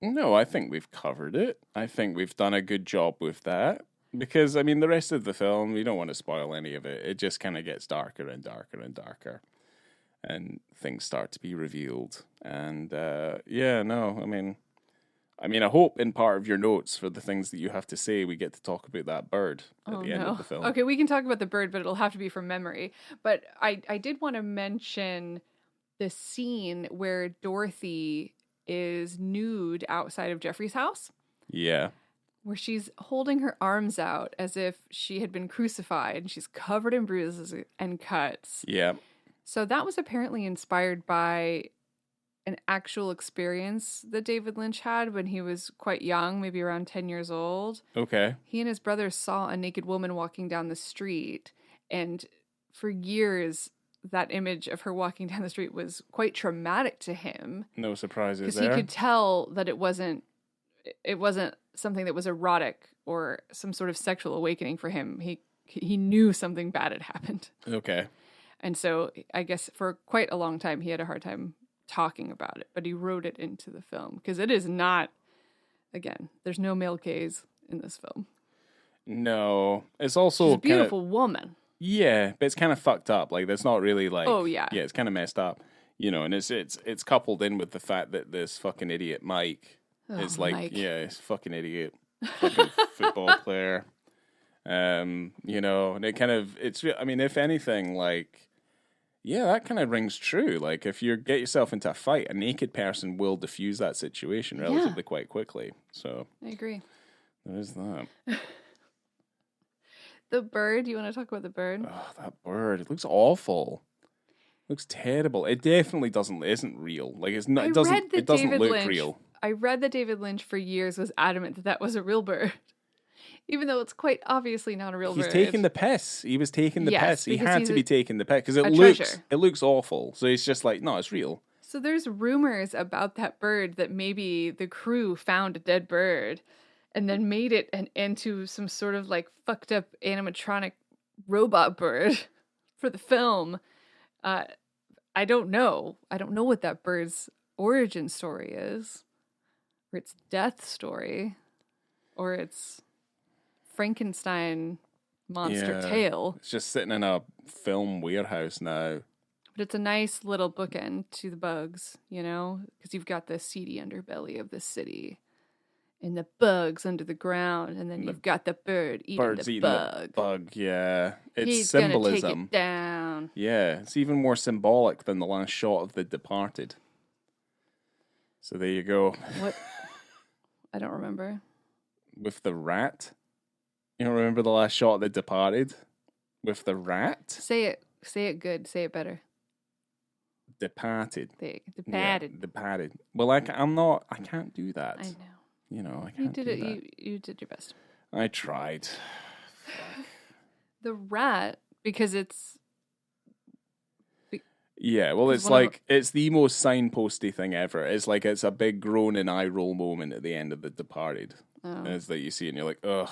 No, I think we've covered it. I think we've done a good job with that. Because, I mean, the rest of the film, we don't want to spoil any of it. It just kind of gets darker and darker and darker. And things start to be revealed. And, I hope in part of your notes for the things that you have to say, we get to talk about that bird at the end of the film. Okay, we can talk about the bird, but it'll have to be from memory. But I did want to mention the scene where Dorothy is nude outside of Jeffrey's house, Yeah. where she's holding her arms out as if she had been crucified, and she's covered in bruises and cuts. Yeah. So that was apparently inspired by an actual experience that David Lynch had when he was quite young, maybe around 10 years old. Okay. He and his brother saw a naked woman walking down the street, and for years that image of her walking down the street was quite traumatic to him. No surprises Because there. he could tell that it wasn't something that was erotic or some sort of sexual awakening for him. He knew something bad had happened. Okay. And so I guess for quite a long time he had a hard time talking about it, but he wrote it into the film because it is not, again, there's no male gaze in this film. No. It's also She's a beautiful woman. Yeah, but it's kind of fucked up. Like, that's not really like. Oh, yeah. Yeah, it's kind of messed up. And it's coupled in with the fact that this fucking idiot Mike is like, Mike. yeah, he's a fucking idiot, fucking football player. And it kind of, if anything, like, yeah, that kind of rings true. Like, if you get yourself into a fight, a naked person will diffuse that situation relatively quite quickly. So I agree. there is that. The bird, you want to talk about the bird? Oh, that bird! It looks awful. Looks terrible. It definitely isn't real. Like, it's not. It doesn't look real. I read that David Lynch for years was adamant that was a real bird, even though it's quite obviously not a real bird. He's taking the piss. He was taking the piss. He because had he's to be taking the piss because treasure. It looks awful. So he's just like, no, it's real. So there's rumors about that bird that maybe the crew found a dead bird and then made it into some sort of like fucked up animatronic robot bird for the film. I don't know. I don't know what that bird's origin story is, or its death story, or its Frankenstein monster tale. It's just sitting in a film warehouse now. But it's a nice little bookend to the bugs, you know? Because you've got the seedy underbelly of the city and the bugs under the ground, and then you've got the bird eating the bug. Yeah. It's He's symbolism. Gonna take it down. Yeah, it's even more symbolic than the last shot of The Departed. So there you go. What? I don't remember. With the rat? You don't remember the last shot of The Departed? With the rat? Say it good. Say it better. Departed. Departed. Yeah, Departed. Well, I can't do that. I know. You know, I can't do that. You did your best. I tried. The rat, because it's... Yeah, well, it's like, it's the most signposty thing ever. It's like, it's a big groan and eye roll moment at the end of The Departed. Oh. It's that you see and you're like, oh,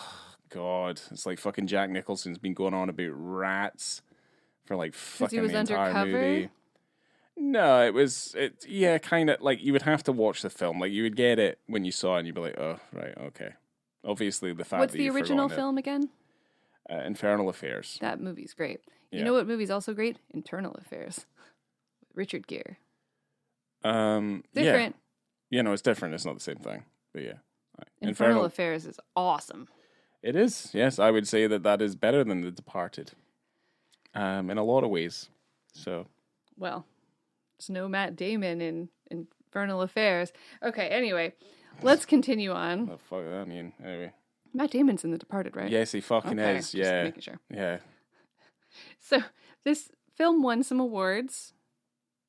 God. It's like fucking Jack Nicholson's been going on about rats for like fucking the entire movie. No, kind of like you would have to watch the film. Like you would get it when you saw it and you'd be like, oh, right, okay. Obviously, the fact What's that the original film again? Infernal Affairs. That movie's great. Yeah. You know what movie's also great? Internal Affairs. Richard Gere. Different. Yeah, no, it's different. It's not the same thing. But yeah. Infernal Affairs is awesome. It is. Yes, I would say that is better than The Departed. In a lot of ways. So. Well, there's no Matt Damon in Infernal Affairs. Okay, anyway, let's continue on. Oh, fuck, I mean, anyway. Matt Damon's in The Departed, right? Yes, he fucking is. Just yeah. making sure. Yeah. So this film won some awards,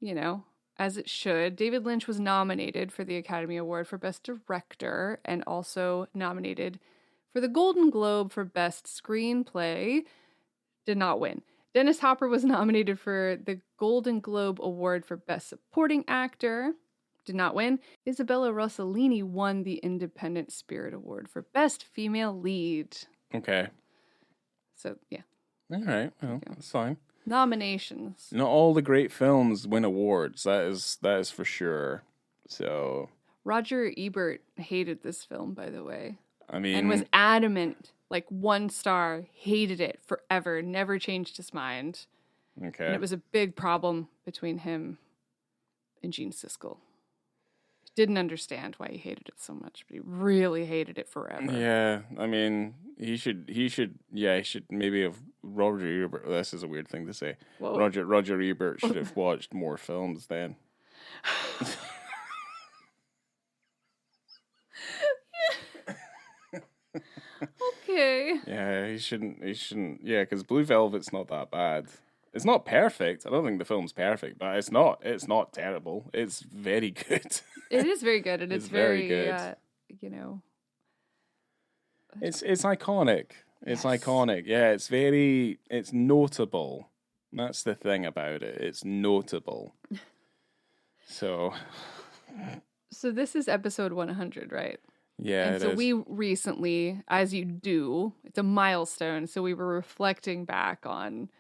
you know, as it should. David Lynch was nominated for the Academy Award for Best Director and also nominated for the Golden Globe for Best Screenplay. Did not win. Dennis Hopper was nominated for the Golden Globe Award for Best Supporting Actor. Did not win. Isabella Rossellini won the Independent Spirit Award for Best Female Lead. Okay. So, yeah. All right. Well, that's fine. Nominations. Not all the great films win awards. That is for sure. So. Roger Ebert hated this film, by the way. I mean. And was adamant. Like 1 star, hated it forever, never changed his mind. Okay. And it was a big problem between him and Gene Siskel. Didn't understand why he hated it so much, but he really hated it forever. Yeah, I mean, he should maybe have Roger Ebert. This is a weird thing to say. Whoa. Roger Ebert should have watched more films then. Okay. Yeah, he shouldn't. Yeah, because Blue Velvet's not that bad. It's not perfect. I don't think the film's perfect, but it's not terrible. It's very good. It is very good, and it's very good. You know. It's iconic. It's iconic. Yeah, it's notable. That's the thing about it. It's notable. So this is episode 100, right? Yeah, and so we recently, as you do, it's a milestone. So we were reflecting back on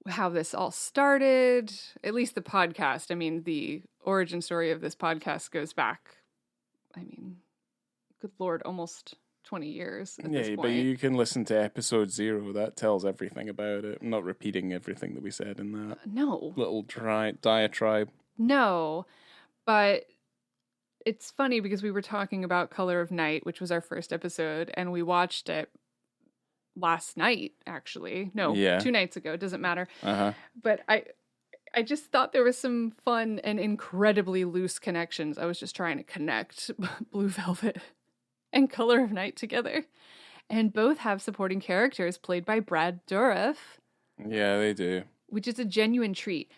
how this all started, at least the podcast. I mean, the origin story of this podcast goes back, I mean, good Lord, almost 20 years at this point. But you can listen to episode 0. That tells everything about it. I'm not repeating everything that we said in that. No. Little diatribe. No, but it's funny because we were talking about Color of Night, which was our first episode, and we watched it last night, actually. No, 2 nights ago. It doesn't matter. Uh-huh. But I just thought there was some fun and incredibly loose connections. I was just trying to connect Blue Velvet and Color of Night together. And both have supporting characters played by Brad Dourif. Yeah, they do. Which is a genuine treat.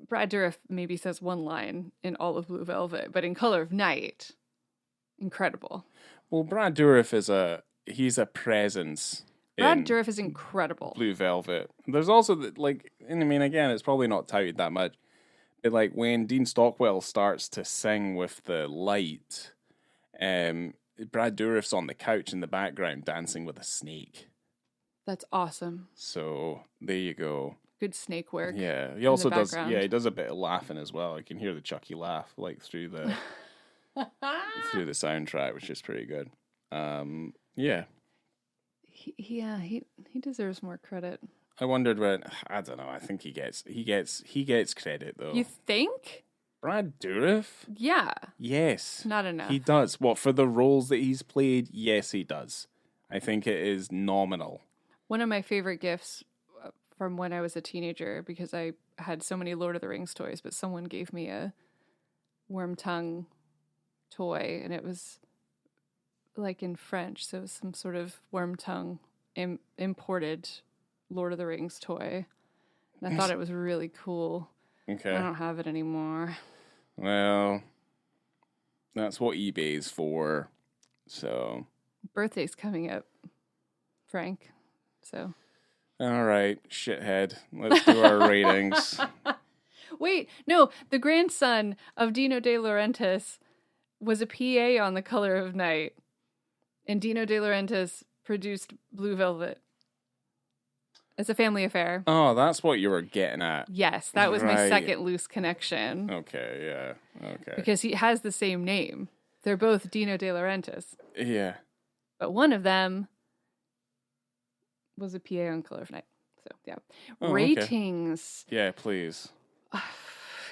Brad Dourif maybe says 1 line in all of Blue Velvet, but in Color of Night, incredible. Well, Brad Dourif he's a presence. Brad Dourif is incredible. Blue Velvet. There's also, and I mean, again, it's probably not touted that much, but like when Dean Stockwell starts to sing with the light, Brad Dourif's on the couch in the background dancing with a snake. That's awesome. So, there you go. good snake work. Yeah, he also does. background. Yeah, he does a bit of laughing as well. You can hear the Chucky laugh like through the through the soundtrack, which is pretty good. Yeah, He deserves more credit. I wondered when. I don't know. I think he gets credit though. You think? Brad Dourif? Yeah. Yes. Not enough. He does. What, for the roles that he's played? Yes, he does. I think it is nominal. One of my favorite gifts from when I was a teenager, because I had so many Lord of the Rings toys, but someone gave me a worm tongue toy, and it was like in French, so it was some sort of worm tongue imported Lord of the Rings toy. And I thought it was really cool. Okay. I don't have it anymore. Well, that's what eBay's for. So. Birthday's coming up, Frank. So. All right, shithead. Let's do our ratings. Wait, no. The grandson of Dino De Laurentiis was a PA on The Color of Night. And Dino De Laurentiis produced Blue Velvet. It's a family affair. Oh, that's what you were getting at. Yes, that was my Right. second loose connection. Okay, yeah. Okay. Because he has the same name. They're both Dino De Laurentiis. Yeah. But one of them was a PA on Color of Night. So, yeah. Oh, Ratings. Okay. Yeah, please.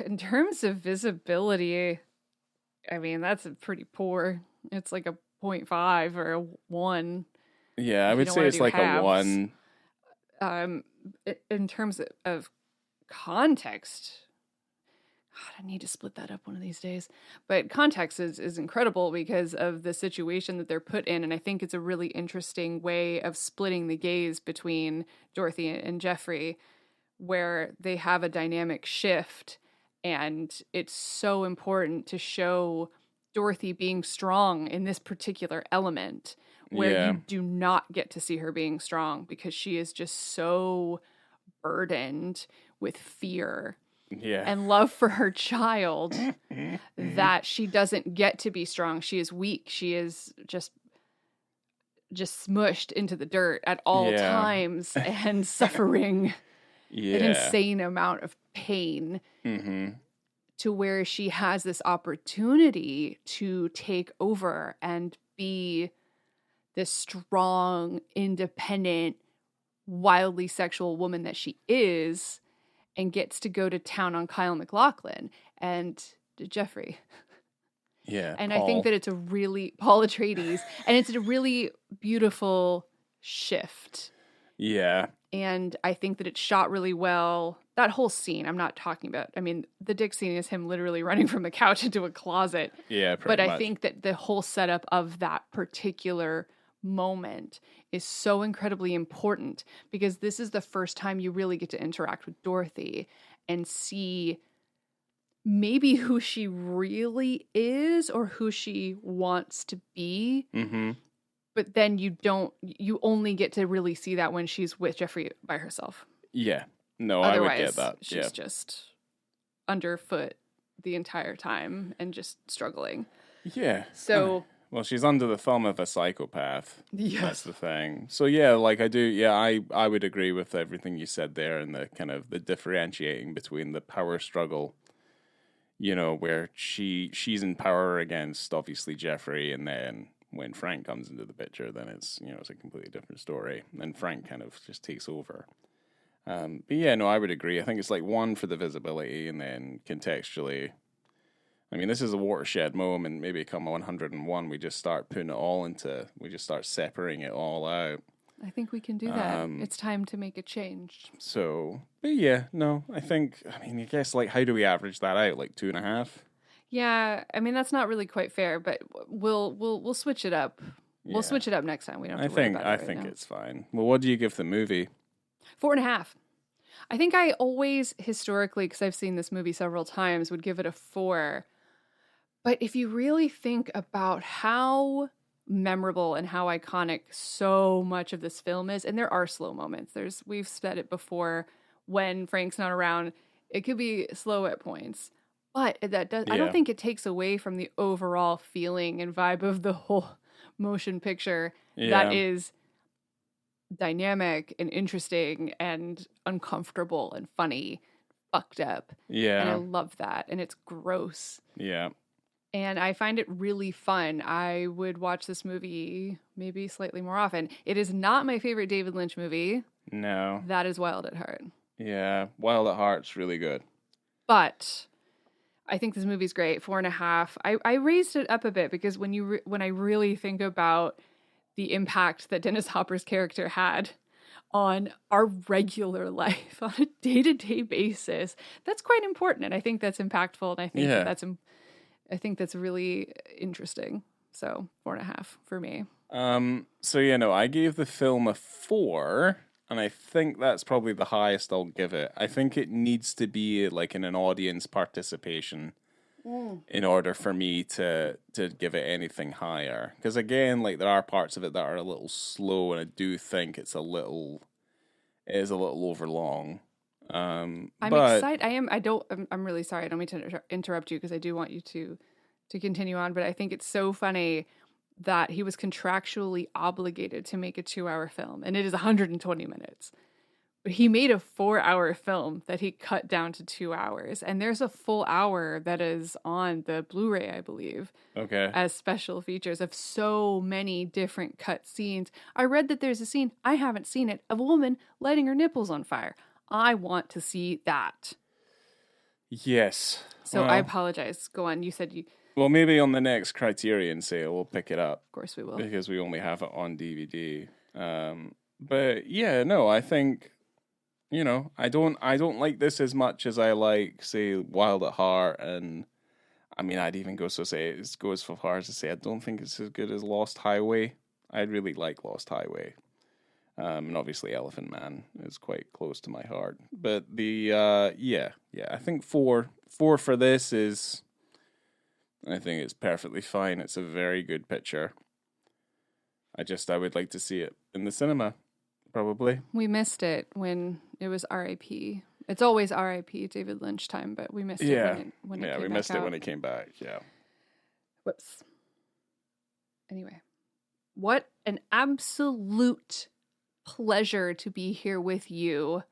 In terms of visibility, I mean, that's a pretty poor. It's like a 0.5 or a 1. Yeah, I would say it's like halves. a 1. In terms of context, God, I need to split that up one of these days. But context is incredible because of the situation that they're put in. And I think it's a really interesting way of splitting the gaze between Dorothy and Jeffrey, where they have a dynamic shift. And it's so important to show Dorothy being strong in this particular element, where you do not get to see her being strong because she is just so burdened with fear and love for her child that she doesn't get to be strong. She is weak. She is just smushed into the dirt at all times and suffering an insane amount of pain to where she has this opportunity to take over and be this strong, independent, wildly sexual woman that she is, and gets to go to town on Kyle McLachlan and Jeffrey. Yeah. And Paul. I think that it's a really, Paul Atreides, and it's a really beautiful shift. Yeah. And I think that it's shot really well. That whole scene, I'm not talking about, I mean, the dick scene is him literally running from the couch into a closet. Yeah, But I think that the whole setup of that particular moment is so incredibly important because this is the first time you really get to interact with Dorothy and see maybe who she really is or who she wants to be. But then you only get to really see that when she's with Jeffrey by herself. Yeah. No, Otherwise, I would get that. She's just underfoot the entire time and just struggling. Yeah. So... Well, she's under the thumb of a psychopath. Yes. That's the thing. So yeah, like I would agree with everything you said there and the kind of the differentiating between the power struggle, you know, where she's in power against obviously Jeffrey, and then when Frank comes into the picture, then it's, you know, it's a completely different story. And Frank kind of just takes over. But yeah, no, I would agree. I think it's like 1 for the visibility, and then contextually, I mean, this is a watershed moment. Maybe come 101, we just start we just start separating it all out. I think we can do that. It's time to make a change. So, but yeah, no, I guess, like, how do we average that out? Like 2.5? Yeah, I mean, that's not really quite fair, but we'll switch it up. We'll switch it up next time. We don't have to worry about it right now. It's fine. Well, what do you give the movie? 4.5. I think I always, historically, because I've seen this movie several times, would give it a 4. But if you really think about how memorable and how iconic so much of this film is, and there are slow moments. We've said it before, when Frank's not around, it could be slow at points. But that does, I don't think it takes away from the overall feeling and vibe of the whole motion picture that is dynamic and interesting and uncomfortable and funny, fucked up. And I love that. And it's gross. Yeah. And I find it really fun. I would watch this movie maybe slightly more often. It is not my favorite David Lynch movie. No. That is Wild at Heart. Yeah. Wild at Heart's really good. But I think this movie's great. 4.5. I raised it up a bit because when I really think about the impact that Dennis Hopper's character had on our regular life on a day-to-day basis, that's quite important. And I think that's impactful. And I think I think that's really interesting. So 4.5 for me. I gave the film a 4, and I think that's probably the highest I'll give it. I think it needs to be like in an audience participation in order for me to give it anything higher. Because again, like there are parts of it that are a little slow, and I do think it is a little overlong. I'm excited. I'm really sorry. I don't mean to interrupt you because I do want you to continue on. But I think it's so funny that he was contractually obligated to make a 2-hour film, and it is 120 minutes. But he made a 4-hour film that he cut down to 2 hours, and there's a full hour that is on the Blu-ray, I believe. Okay. As special features of so many different cut scenes. I read that there's a scene, I haven't seen it, of a woman lighting her nipples on fire. I want to see that. Yes. So I apologize. Go on. You said you... Well, maybe on the next Criterion sale, we'll pick it up. Of course we will. Because we only have it on DVD. But yeah, no, I think, I don't like this as much as I like, say, Wild at Heart. And I mean, I'd even go so far as to say I don't think it's as good as Lost Highway. I really like Lost Highway. And obviously Elephant Man is quite close to my heart. But I think 4 for this is, I think it's perfectly fine. It's a very good picture. I would like to see it in the cinema, probably. We missed it when it was R.I.P. It's always R.I.P. David Lynch time, but we missed it when it came back. Yeah, we missed it when it came back, yeah. Whoops. Anyway, what an absolute pleasure to be here with you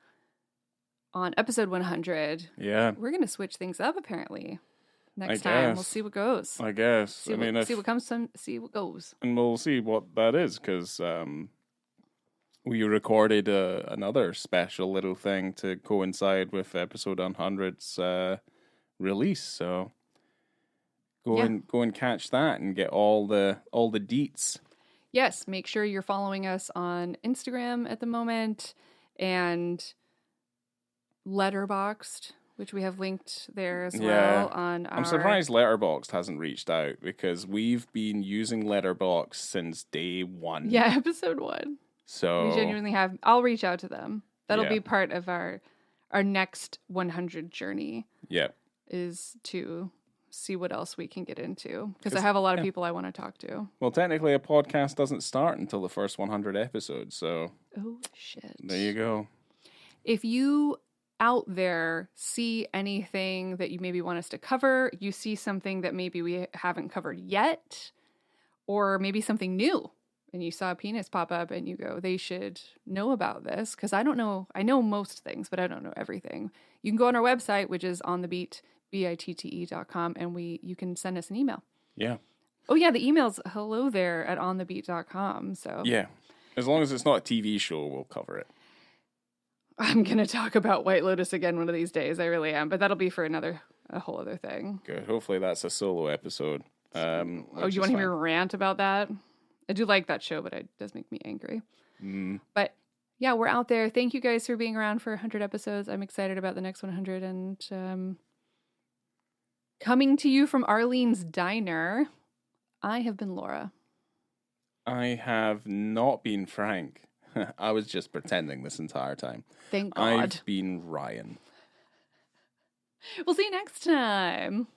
on episode 100. Yeah. We're going to switch things up apparently. Next time we'll see what goes. I guess. See what comes from, see what goes. And we'll see what that is because we recorded another special little thing to coincide with episode 100's release. So go and catch that and get all the deets. Yes, make sure you're following us on Instagram at the moment and Letterboxd, which we have linked there as well. I'm surprised Letterboxd hasn't reached out because we've been using Letterboxd since day 1. Yeah, episode 1. So we genuinely have. I'll reach out to them. That'll be part of our next 100 journey. Yeah, is to see what else we can get into because I have a lot of people I want to talk to. Well, technically, a podcast doesn't start until the first 100 episodes. So oh shit! There you go. If you out there see anything that you maybe want us to cover, you see something that maybe we haven't covered yet, or maybe something new, and you saw a penis pop up and you go, they should know about this, because I don't know. I know most things, but I don't know everything. You can go on our website, which is onthebeat.com, and you can send us an email. Yeah. Oh yeah, the email's hello there at onthebeat.com. So yeah, as long as it's not a TV show, we'll cover it. I'm going to talk about White Lotus again one of these days. I really am. But that'll be for a whole other thing. Good. Hopefully that's a solo episode. Do you want to hear me rant about that? I do like that show, but it does make me angry. But yeah, we're out there. Thank you guys for being around for 100 episodes. I'm excited about the next 100. And coming to you from Arlene's Diner, I have been Laura. I have not been Frank. I was just pretending this entire time. Thank God. I've been Ryan. We'll see you next time.